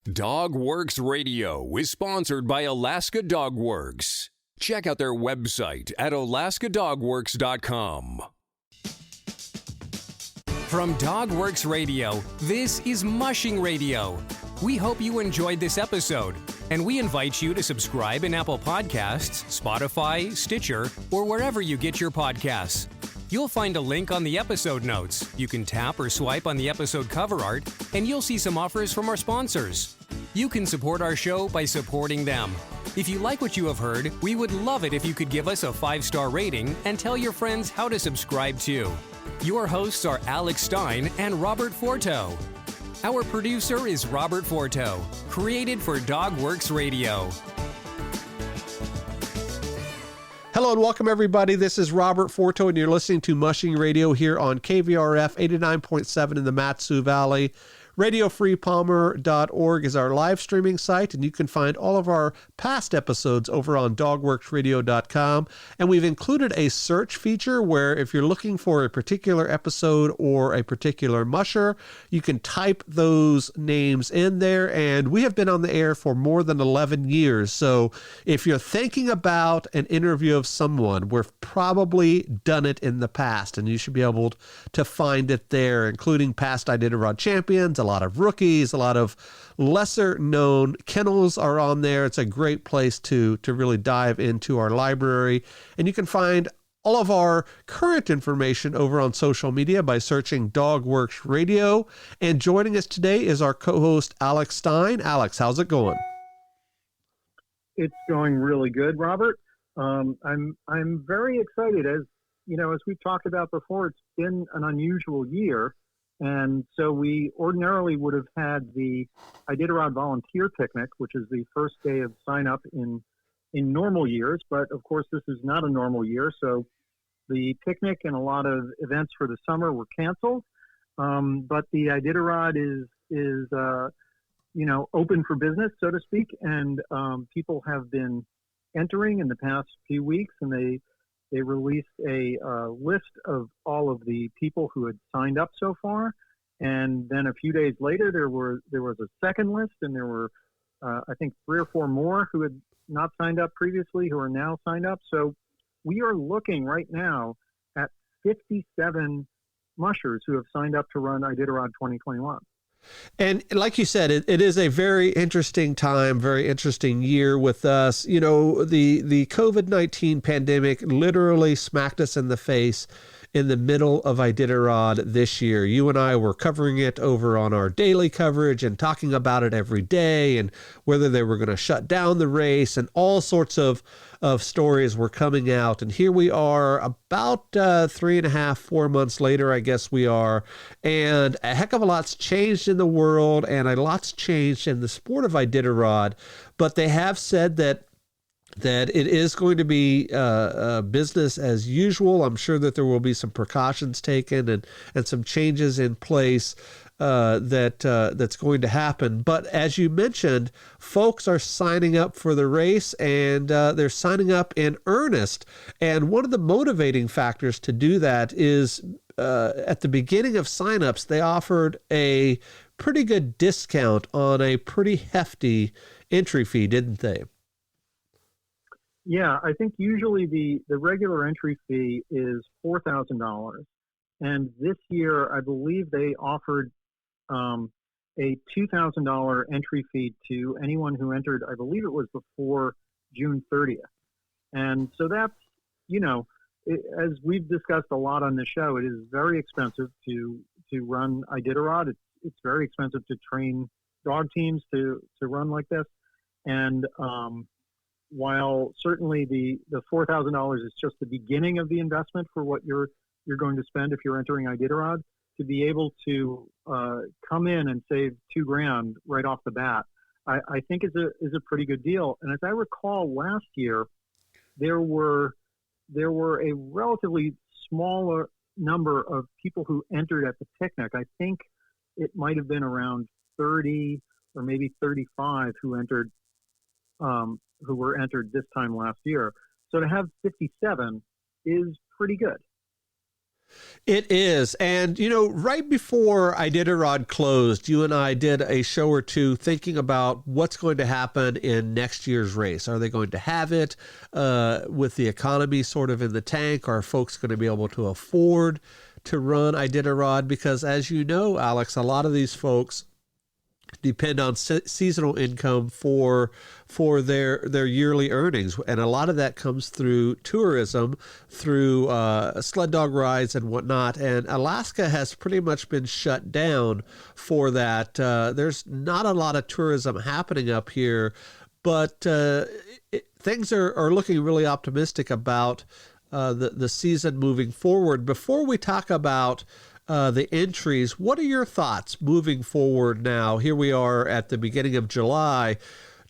Dogworks Radio is sponsored by Alaska Dogworks. Check out their website at alaskadogworks.com. From Dogworks Radio, this is Mushing Radio. We hope you enjoyed this episode, and we invite you to subscribe in Apple Podcasts, Spotify, Stitcher, or wherever you get your podcasts. You'll find a link on the episode notes. You can tap or swipe on the episode cover art, and you'll see some offers from our sponsors. You can support our show by supporting them. If you like what you have heard, we would love it if you could give us a 5-star rating and tell your friends how to subscribe too. Your hosts are Alex Stein and Robert Forto. Our producer is Robert Forto, created for Dogworks Radio. Hello and welcome, everybody. This is Robert Forto, and you're listening to Mushing Radio here on KVRF 89.7 in the Mat-Su Valley. RadioFreePalmer.org is our live streaming site, and you can find all of our past episodes over on dogworksradio.com. And we've included a search feature where if you're looking for a particular episode or a particular musher, you can type those names in there. And we have been on the air for more than 11 years. So if you're thinking about an interview of someone, we've probably done it in the past, and you should be able to find it there, including past Iditarod champions, a lot of rookies, a lot of lesser known kennels are on there. It's a great place to really dive into our library. And you can find all of our current information over on social media by searching Dogworks Radio. And joining us today is our co-host, Alex Stein. Alex, how's it going? It's going really good, Robert. I'm very excited. As you know, as we've talked about before, it's been an unusual year. And so we ordinarily would have had the Iditarod Volunteer Picnic, which is the first day of sign up in normal years. But of course, this is not a normal year. So the picnic and a lot of events for the summer were canceled. But the Iditarod is open for business, so to speak. And people have been entering in the past few weeks, and they released a list of all of the people who had signed up so far. And then a few days later, there was a second list, and there were, I think, 3 or 4 more who had not signed up previously who are now signed up. So we are looking right now at 57 mushers who have signed up to run Iditarod 2021. And like you said, it is a very interesting time, very interesting year with us. You know, the COVID-19 pandemic literally smacked us in the face in the middle of Iditarod this year. You and I were covering it over on our daily coverage and talking about it every day, and whether they were going to shut down the race, and all sorts of stories were coming out. And here we are about 3.5, 4 months later, I guess we are. And a heck of a lot's changed in the world, and a lot's changed in the sport of Iditarod. But they have said that it is going to be business as usual. I'm sure that there will be some precautions taken and some changes in place that's going to happen. But as you mentioned, folks are signing up for the race, and they're signing up in earnest. And one of the motivating factors to do that is at the beginning of signups, they offered a pretty good discount on a pretty hefty entry fee, didn't they? Yeah, I think usually the regular entry fee is $4,000. And this year, I believe they offered a $2,000 entry fee to anyone who entered, I believe it was before June 30th. And so that's, as we've discussed a lot on the show, it is very expensive to run Iditarod. It's very expensive to train dog teams to run like this. And while certainly the $4,000 is just the beginning of the investment for what you're going to spend if you're entering Iditarod, to be able to come in and save $2,000 right off the bat, I think is a pretty good deal. And as I recall, last year there were a relatively smaller number of people who entered at the picnic. I think it might have been around 30 or maybe 35 who were entered this time last year. So to have 57 is pretty good. It is. And, right before Iditarod closed, you and I did a show or two thinking about what's going to happen in next year's race. Are they going to have it with the economy sort of in the tank? Are folks going to be able to afford to run Iditarod? Because as you know, Alex, a lot of these folks depend on seasonal income for their yearly earnings, and a lot of that comes through tourism, through sled dog rides and whatnot. And Alaska has pretty much been shut down for that. There's not a lot of tourism happening up here, but things are looking really optimistic about the season moving forward. Before we talk about the entries, what are your thoughts moving forward now? Here we are at the beginning of July.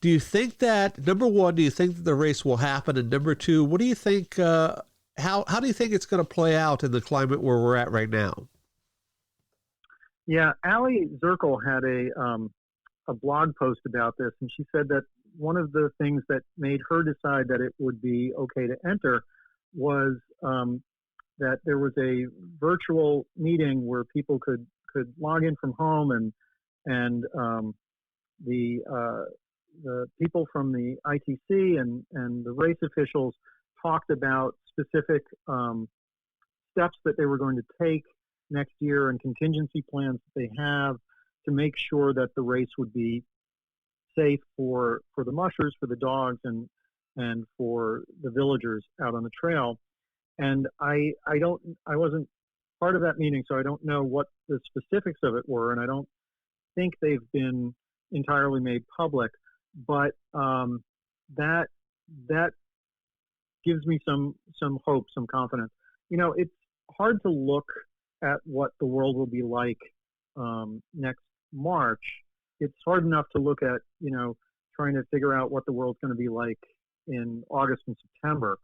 Do you think that, number one, do you think that the race will happen? And number two, what do you think, how do you think it's going to play out in the climate where we're at right now? Yeah, Allie Zirkle had a blog post about this, and she said that one of the things that made her decide that it would be okay to enter was that there was a virtual meeting where people could log in from home, and the people from the ITC and the race officials talked about specific steps that they were going to take next year and contingency plans that they have to make sure that the race would be safe for the mushers, for the dogs, and for the villagers out on the trail. And I wasn't part of that meeting, so I don't know what the specifics of it were, and I don't think they've been entirely made public. But that gives me some hope, some confidence. It's hard to look at what the world will be like next March. It's hard enough to look at trying to figure out what the world's going to be like in August and September.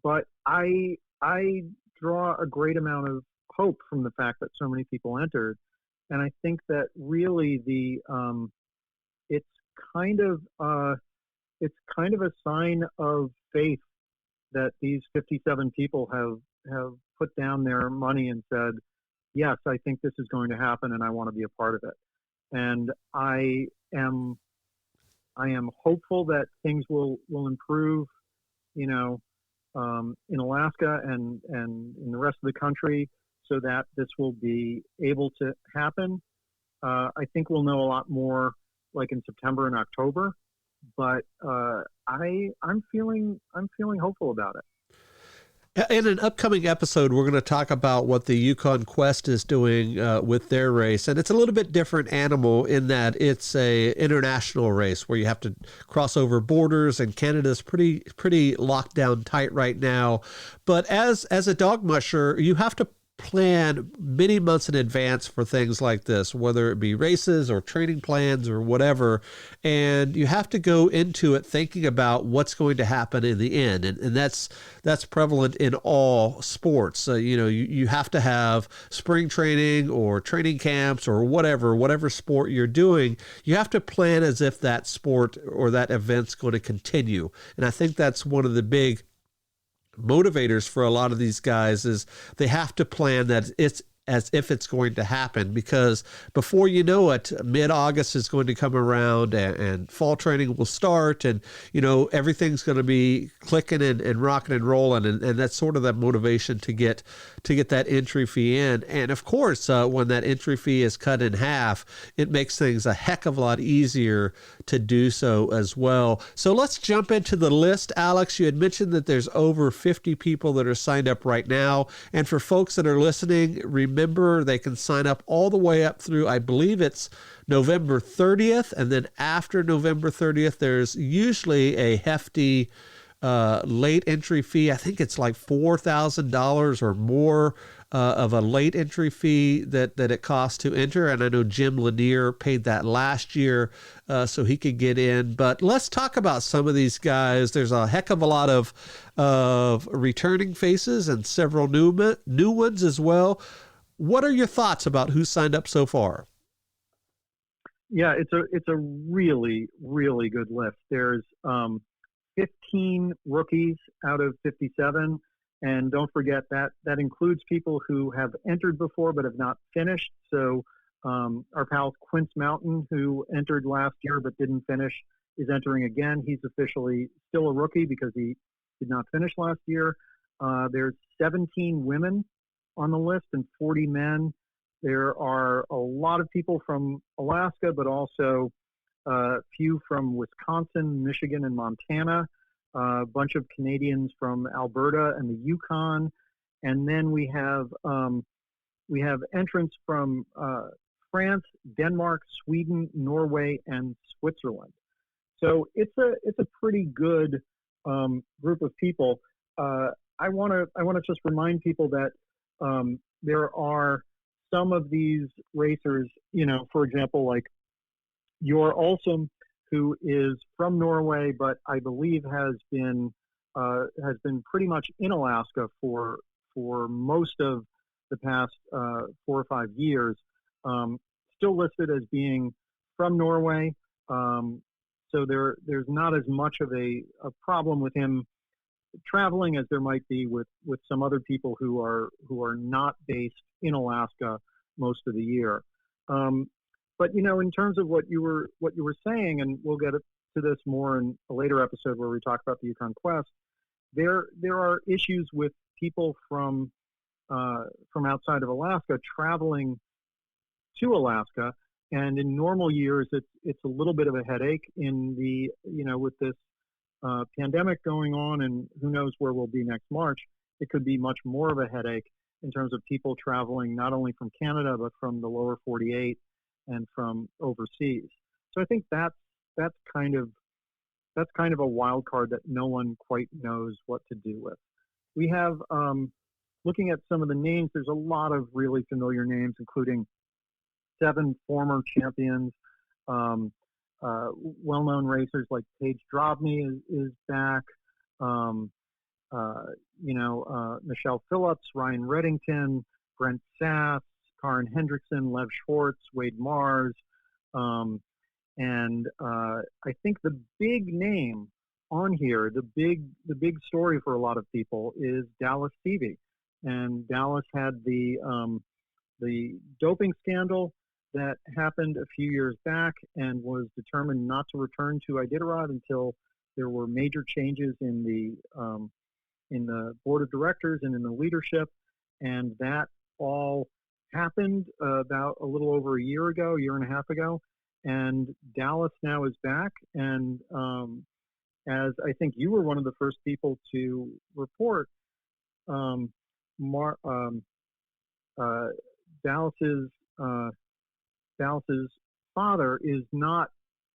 But I draw a great amount of hope from the fact that so many people entered, and I think that really it's kind of a sign of faith that these 57 people have put down their money and said, yes, I think this is going to happen, and I want to be a part of it. And I am hopeful that things will improve, in Alaska and in the rest of the country, so that this will be able to happen. I think we'll know a lot more, like in September and October, but I'm feeling hopeful about it. In an upcoming episode, we're going to talk about what the Yukon Quest is doing with their race. And it's a little bit different animal in that it's a international race where you have to cross over borders, and Canada's pretty locked down tight right now. But as a dog musher, you have to plan many months in advance for things like this, whether it be races or training plans or whatever. And you have to go into it thinking about what's going to happen in the end. And that's prevalent in all sports. So, you have to have spring training or training camps or whatever sport you're doing. You have to plan as if that sport or that event's going to continue. And I think that's one of the big motivators for a lot of these guys is they have to plan that it's as if it's going to happen, because before you know it, mid-August is going to come around and fall training will start, and everything's going to be clicking and rocking and rolling, and that's sort of that motivation to get that entry fee in. And of course, when that entry fee is cut in half, it makes things a heck of a lot easier to do so as well. So let's jump into the list. Alex, you had mentioned that there's over 50 people that are signed up right now, and for folks that are listening, remember, they can sign up all the way up through, I believe it's November 30th. And then after November 30th, there's usually a hefty late entry fee. I think it's like $4,000 or more of a late entry fee that it costs to enter. And I know Jim Lanier paid that last year so he could get in. But let's talk about some of these guys. There's a heck of a lot of returning faces and several new ones as well. What are your thoughts about who signed up so far? Yeah, it's a really, really good list. There's 15 rookies out of 57. And don't forget that includes people who have entered before but have not finished. So our pal Quince Mountain, who entered last year but didn't finish, is entering again. He's officially still a rookie because he did not finish last year. There's 17 women on the list and 40 men. There are a lot of people from Alaska, but also a few from Wisconsin, Michigan, and Montana. A bunch of Canadians from Alberta and the Yukon, and then we have entrants from France, Denmark, Sweden, Norway, and Switzerland. So it's a pretty good group of people. I want to just remind people that there are some of these racers, for example, like Your Olsum, who is from Norway, but I believe has been pretty much in Alaska for most of the past 4 or 5 years. Still listed as being from Norway, so there's not as much of a problem with him traveling as there might be with some other people who are not based in Alaska most of the year. But in terms of what you were saying, and we'll get to this more in a later episode where we talk about the Yukon Quest, there are issues with people from outside of Alaska traveling to Alaska, and in normal years it's a little bit of a headache. In the with this pandemic going on, and who knows where we'll be next March, it could be much more of a headache in terms of people traveling not only from Canada but from the lower 48 and from overseas. So I think that's kind of a wild card that no one quite knows what to do with. We have, looking at some of the names, there's a lot of really familiar names, including 7 former champions, well-known racers like Paige Drobny is back, Michelle Phillips, Ryan Reddington, Brent Sass, Karin Hendrickson, Lev Schwartz, Wade Mars, and I think the big name on here, the big story for a lot of people is Dallas Seavey. And Dallas had the doping scandal that happened a few years back and was determined not to return to Iditarod until there were major changes in the board of directors and in the leadership, and that all happened about a little over a year and a half ago, and Dallas now is back. And as I think you were one of the first people to report, Dallas's father is not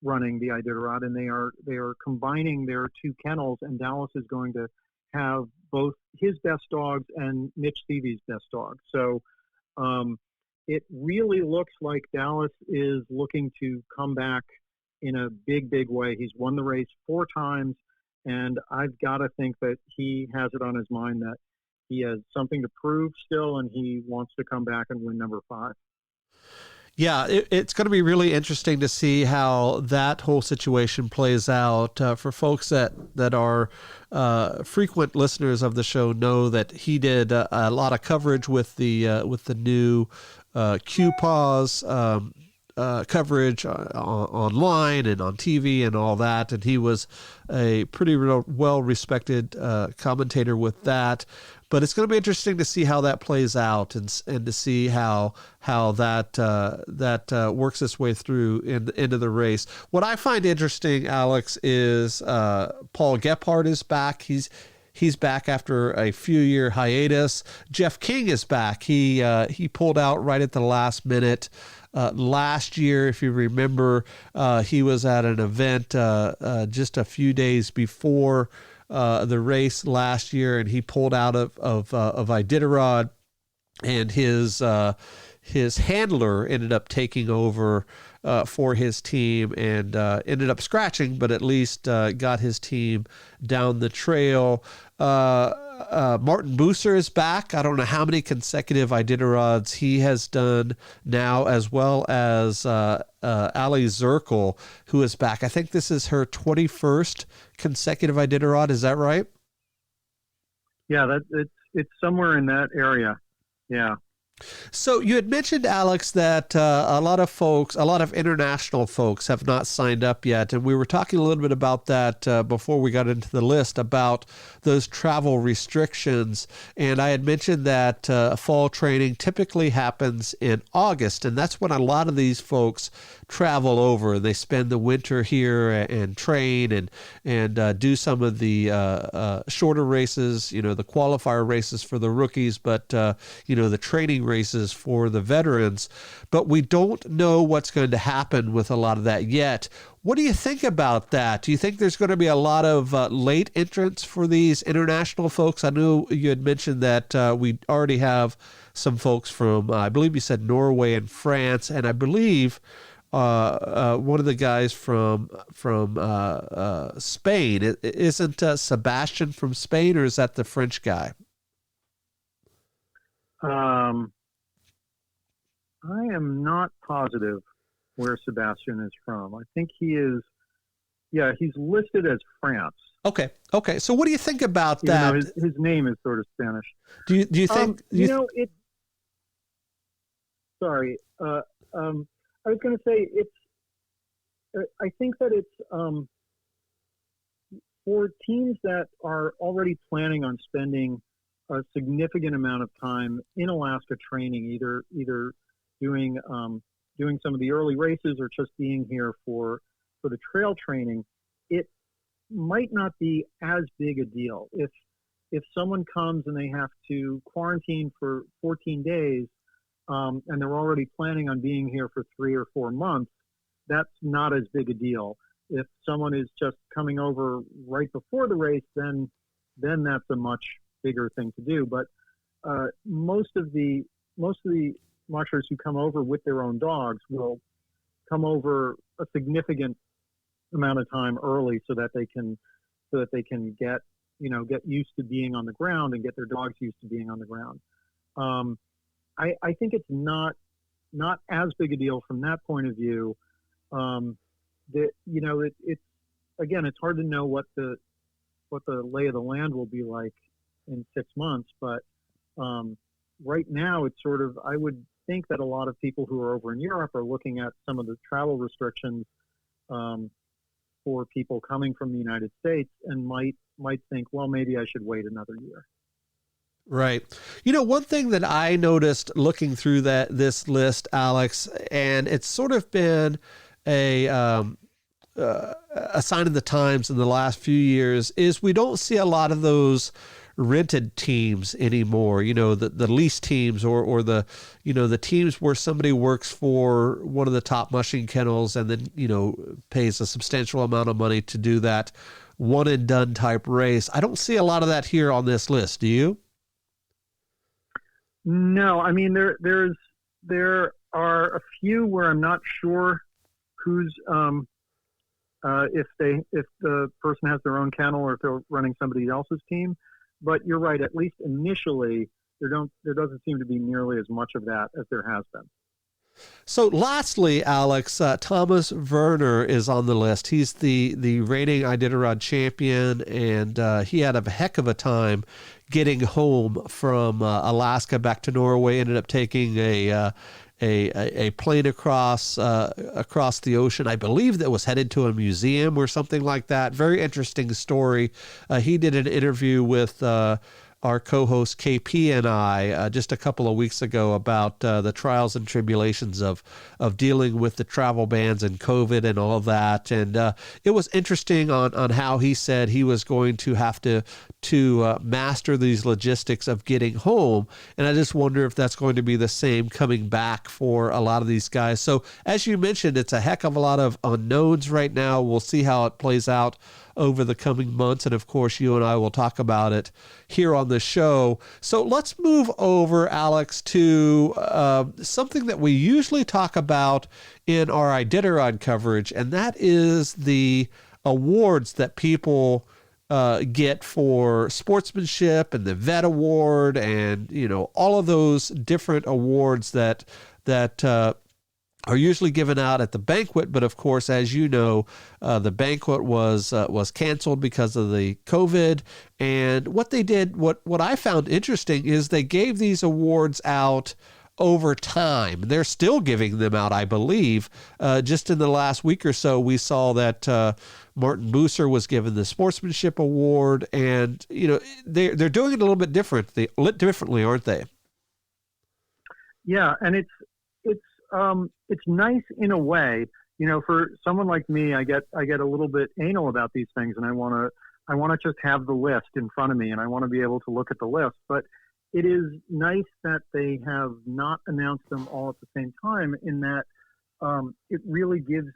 running the Iditarod, and they are combining their 2 kennels, and Dallas is going to have both his best dogs and Mitch Seavey's best dogs. So it really looks like Dallas is looking to come back in a big way. He's won the race 4 times, and I've got to think that he has it on his mind that he has something to prove still, and he wants to come back and win number 5. Yeah, it's going to be really interesting to see how that whole situation plays out. For folks that are frequent listeners of the show know that he did a lot of coverage with the new QPAWS coverage online and on TV and all that, and he was a pretty well-respected commentator with that. But it's going to be interesting to see how that plays out and to see how that works its way through into the race. What I find interesting, Alex, is Paul Gephardt is back. He's back after a few-year hiatus. Jeff King is back. He pulled out right at the last minute. Last year, if you remember, he was at an event just a few days before the race last year, and he pulled out of Iditarod, and his handler ended up taking over for his team and ended up scratching, but at least got his team down the trail. Martin Buser is back. I don't know how many consecutive Iditarods he has done now, as well as Ali Zirkle, who is back. I think this is her 21st consecutive Iditarod. Is that right? Yeah, it's somewhere in that area. Yeah. So you had mentioned, Alex, that a lot of international folks have not signed up yet. And we were talking a little bit about that before we got into the list about those travel restrictions. And I had mentioned that fall training typically happens in August. And that's when a lot of these folks travel over. They spend the winter here and train and do some of the shorter races, the qualifier races for the rookies, but, the training races for the veterans, but we don't know what's going to happen with a lot of that yet. What do you think about that? Do you think there's going to be a lot of late entrants for these international folks? I know you had mentioned that we already have some folks from, I believe you said Norway and France, and I believe one of the guys from Spain. Isn't Sebastian from Spain, or is that the French guy? I am not positive where Sebastian is from. I think he is, he's listed as France. Okay. So what do you think about Even that? though his name is sort of Spanish. Do you think... Sorry. I was going to say I think that it's for teams that are already planning on spending a significant amount of time in Alaska training, either doing some of the early races or just being here for the trail training. It might not be as big a deal if someone comes and they have to quarantine for 14 days and they're already planning on being here for 3 or 4 months. That's not as big a deal. If someone is just coming over right before the race, then that's a much bigger thing to do. But most of the mushers who come over with their own dogs will come over a significant amount of time early so that they can get used to being on the ground and get their dogs used to being on the ground. I think it's not as big a deal from that point of view. It's hard to know what the lay of the land will be like in 6 months, but right now it's sort of, I would think that a lot of people who are over in Europe are looking at some of the travel restrictions for people coming from the United States and might think, well, maybe I should wait another year. Right. One thing that I noticed looking through this list, Alex, and it's sort of been a sign of the times in the last few years, is we don't see a lot of those rented teams anymore, the lease teams or the teams where somebody works for one of the top mushing kennels and then, pays a substantial amount of money to do that one and done type race. I don't see a lot of that here on this list. Do you? No, I mean, there are a few where I'm not sure who's, if the person has their own kennel or if they're running somebody else's team. But you're right. At least initially, there doesn't seem to be nearly as much of that as there has been. So lastly, Alex, Thomas Verner is on the list. He's the reigning Iditarod champion, and he had a heck of a time getting home from Alaska back to Norway. Ended up taking a plane across the ocean. I believe that was headed to a museum or something like that. Very interesting story. He did an interview with our co-host KP and I just a couple of weeks ago about the trials and tribulations of dealing with the travel bans and COVID and all of that. And it was interesting on how he said he was going to have to master these logistics of getting home. And I just wonder if that's going to be the same coming back for a lot of these guys. So as you mentioned, it's a heck of a lot of unknowns right now. We'll see how it plays out over the coming months. And of course, you and I will talk about it here on the show. So let's move over, Alex, to something that we usually talk about in our Iditarod coverage, and that is the awards that people get for sportsmanship and the vet award and, all of those different awards that are usually given out at the banquet, but of course, as you know, the banquet was canceled because of the COVID. And what they did, what I found interesting, is they gave these awards out over time. They're still giving them out, I believe. Just in the last week or so, we saw that Martin Bucer was given the Sportsmanship Award, and they're doing it a little bit differently, aren't they? Yeah, and it's nice in a way. For someone like me, I get a little bit anal about these things, and I want to just have the list in front of me, and I want to be able to look at the list. But it is nice that they have not announced them all at the same time, in that it really gives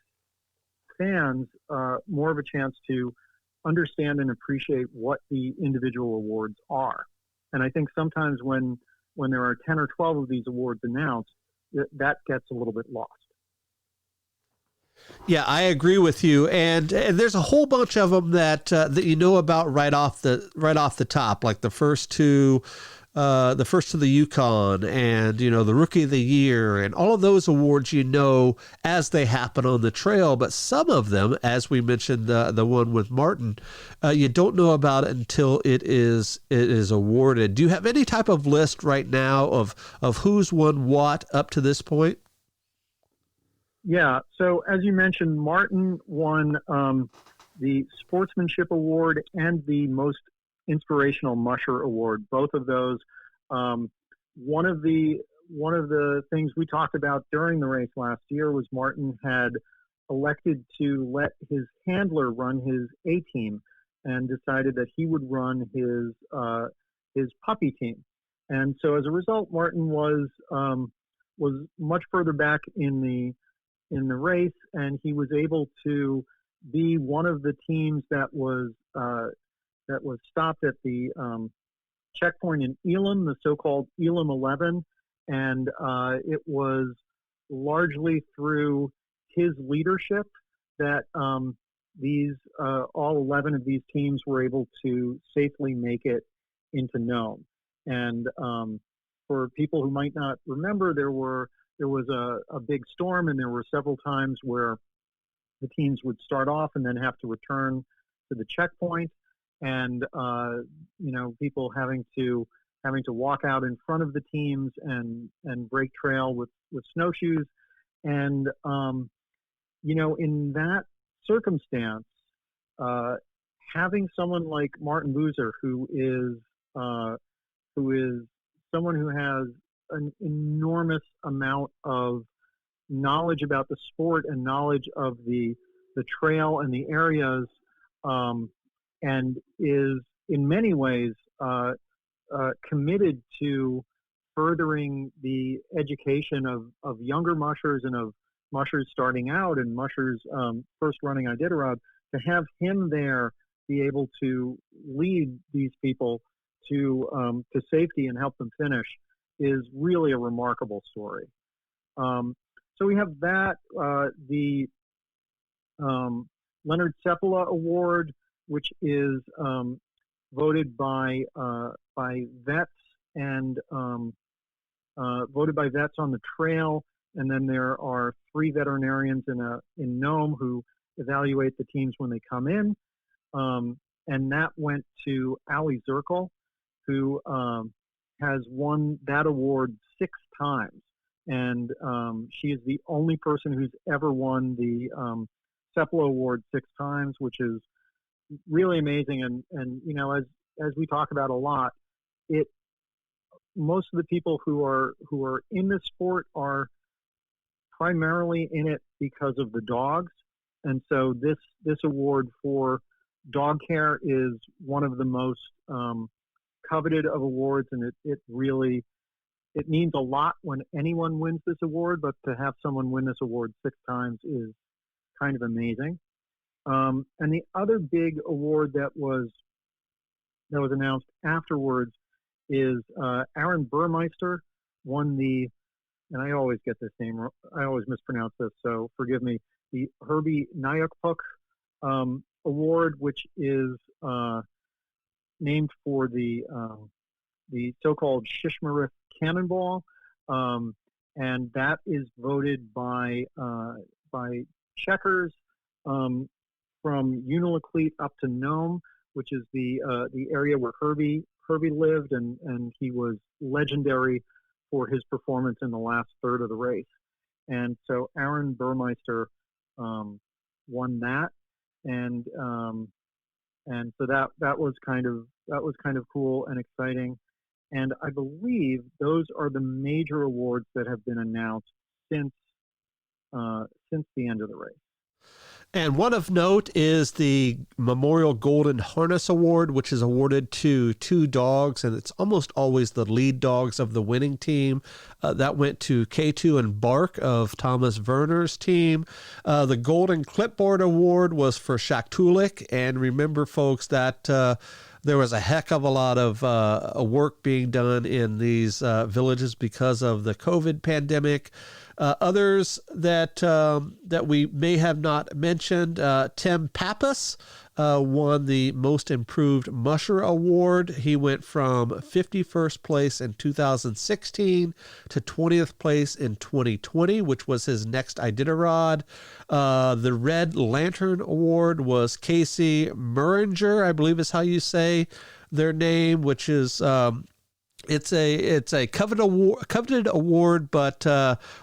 fans more of a chance to understand and appreciate what the individual awards are. And I think sometimes when there are 10 or 12 of these awards announced, that gets a little bit lost. Yeah, I agree with you, and there's a whole bunch of them that you know about right off the top, like the first to the Yukon, and the Rookie of the Year, and all of those awards as they happen on the trail. But some of them, as we mentioned, the one with Martin, you don't know about it until it is awarded. Do you have any type of list right now of who's won what up to this point? Yeah. So as you mentioned, Martin won the Sportsmanship Award and the Most Inspirational Musher Award. Both of those. One of the things we talked about during the race last year was Martin had elected to let his handler run his A team, and decided that he would run his puppy team. And so as a result, Martin was much further back in the race, and he was able to be one of the teams that was stopped at the checkpoint in Elam, the so-called Elam 11, and it was largely through his leadership that all 11 of these teams were able to safely make it into Nome. And for people who might not remember, there was a big storm, and there were several times where the teams would start off and then have to return to the checkpoint, and people having to walk out in front of the teams and break trail with snowshoes. And in that circumstance, having someone like Martin Bucer, who is someone who has an enormous amount of knowledge about the sport and knowledge of the trail and the areas, and is in many ways committed to furthering the education of younger mushers and of mushers starting out and mushers first running Iditarod. To have him there, be able to lead these people to safety and help them finish, is really a remarkable story. So we have that, the Leonhard Seppala Award, which is voted by vets and voted by vets on the trail, and then there are 3 veterinarians in Nome who evaluate the teams when they come in, and that went to Ali Zirkle, who has won that award 6 times, and she is the only person who's ever won the Seppala Award 6 times, which is really amazing. And as we talk about a lot, most of the people who are in this sport are primarily in it because of the dogs, and so this award for dog care is one of the most coveted of awards, and it means a lot when anyone wins this award, but to have someone win this award 6 times is kind of amazing. And the other big award that was announced afterwards is Aaron Burmeister won and I always get this name, I always mispronounce this, so forgive me, the Herbie Nyakpuk Award, which is named for the so-called Shishmarith cannonball. and that is voted by checkers from Unalakleet up to Nome, which is the area where Herbie lived, and he was legendary for his performance in the last third of the race. And so Aaron Burmeister won that, and so that was kind of cool and exciting. And I believe those are the major awards that have been announced since the end of the race. And one of note is the Memorial Golden Harness Award, which is awarded to 2 dogs, and it's almost always the lead dogs of the winning team. That went to K2 and Bark of Thomas Verner's team. The Golden Clipboard Award was for Shaktulik, and remember, folks, that there was a heck of a lot of work being done in these villages because of the COVID pandemic. Others that we may have not mentioned, Tim Pappas won the Most Improved Musher Award. He went from 51st place in 2016 to 20th place in 2020, which was his next Iditarod. The Red Lantern Award was Casey Muringer, I believe is how you say their name, which is it's a coveted award, but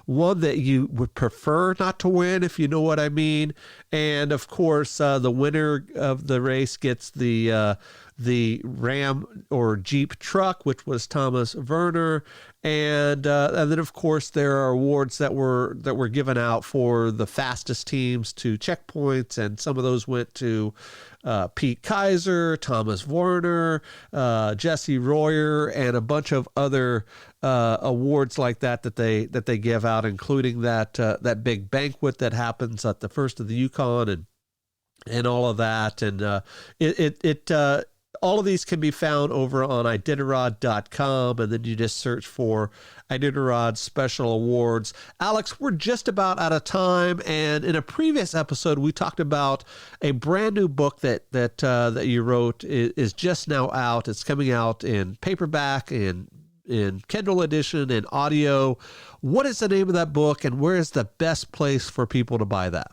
one that you would prefer not to win, if you know what I mean. And of course, the winner of the race gets the Ram or Jeep truck, which was Thomas Verner, and then of course there are awards that were given out for the fastest teams to checkpoints, and some of those went to Pete Kaiser, Thomas Werner, Jesse Royer, and a bunch of other awards like that they give out, including that big banquet that happens at the first of the Yukon and all of that, and all of these can be found over on Iditarod.com, and then you just search for Iditarod Special Awards. Alex, we're just about out of time, and in a previous episode, we talked about a brand new book that you wrote is just now out. It's coming out in paperback, in Kindle edition, and audio. What is the name of that book, and where is the best place for people to buy that?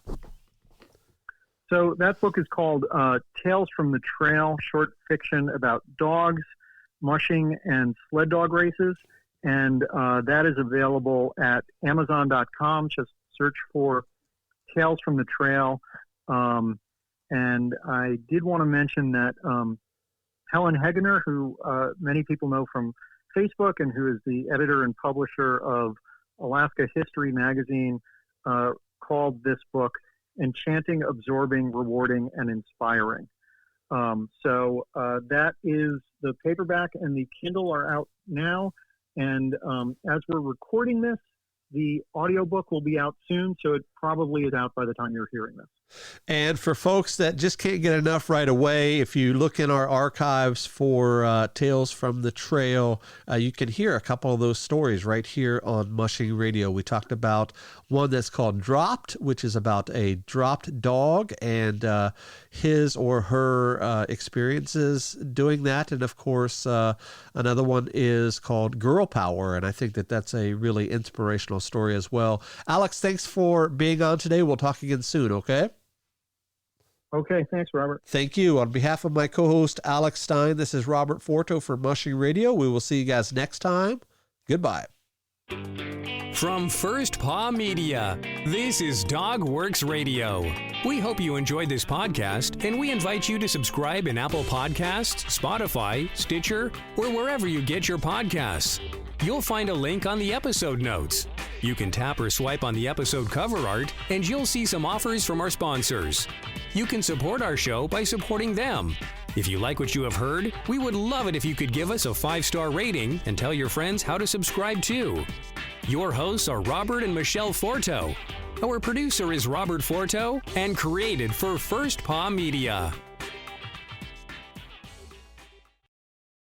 So that book is called Tales from the Trail, short fiction about dogs, mushing, and sled dog races. And that is available at Amazon.com. Just search for Tales from the Trail. And I did want to mention that Helen Hegener, who many people know from Facebook and who is the editor and publisher of Alaska History magazine, called this book Enchanting, Absorbing, Rewarding, and Inspiring. So that is the paperback and the Kindle are out now. And as we're recording this, the audiobook will be out soon, so it probably is out by the time you're hearing this. And for folks that just can't get enough right away, if you look in our archives for Tales from the Trail, you can hear a couple of those stories right here on Mushing Radio. We talked about one that's called Dropped, which is about a dropped dog and his or her experiences doing that. And of course, another one is called Girl Power, and I think that's a really inspirational story as well. Alex, thanks for being on today. We'll talk again soon, okay? Okay, thanks, Robert. Thank you. On behalf of my co-host, Alex Stein, this is Robert Forto for Mushing Radio. We will see you guys next time. Goodbye. From First Paw Media, this is Dog Works Radio. We hope you enjoyed this podcast, and we invite you to subscribe in Apple Podcasts, Spotify, Stitcher, or wherever you get your podcasts. You'll find a link on the episode notes. You can tap or swipe on the episode cover art, and you'll see some offers from our sponsors. You can support our show by supporting them. If you like what you have heard, we would love it if you could give us a 5-star rating and tell your friends how to subscribe too. Your hosts are Robert and Michelle Forto. Our producer is Robert Forto and created for First Paw Media.